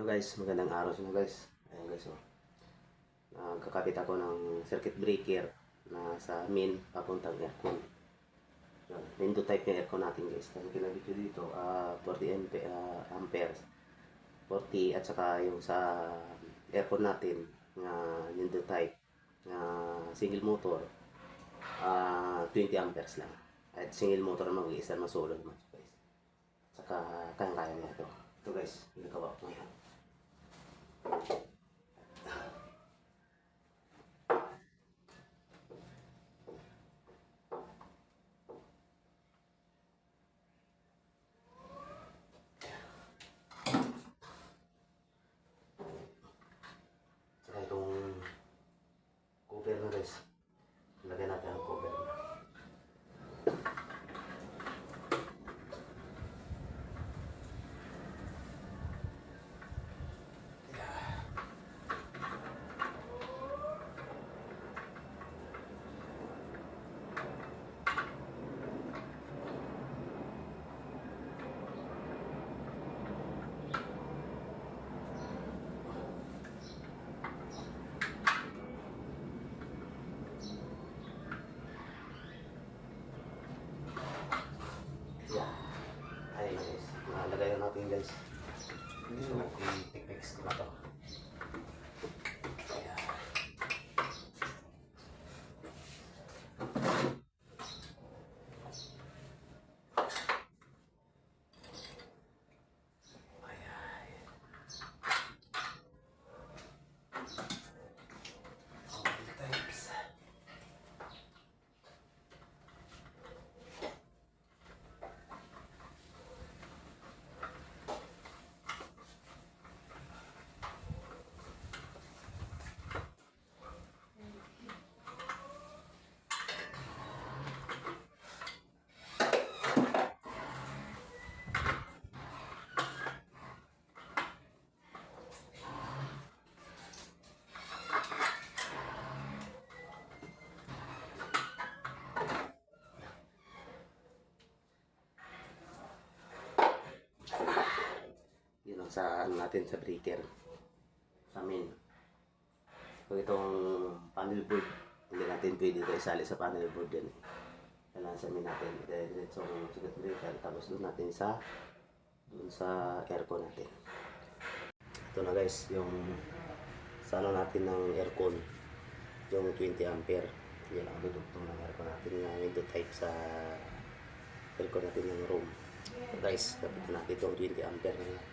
Hello guys, magandang araw sa inyo guys. Ayan guys, oh. Nagkakabit ako ng circuit breaker na sa main papuntang aircon. Window type yung aircon natin guys. Kasi kinabit ko dito, 40 amperes, 40 at saka yung sa aircon natin na window type na single motor, 20 amperes lang. At single motor na mag-iisa na solo naman guys. Saka kayang-kaya niya ito. Ito guys, ginagawa ko ngayon. Saka itong cover na guys. Lagyan natin ang cover na. Ayun na guys, nalagay na natin guys. So, i-fix ko na to. Ayan. Yun ang sa ano natin sa breaker sa main. So itong panel board, hindi natin pwede ito isali sa panel board yan. Kailangan sa main natin. So circuit breaker, tapos doon natin sa aircon natin. Ito na guys, yung sa ano natin ng aircon, yung 20 ampere. Yan ang dudugtong ng aircon natin na window type sa aircon natin ng room. So guys, kapitan natin itong 20 ampere na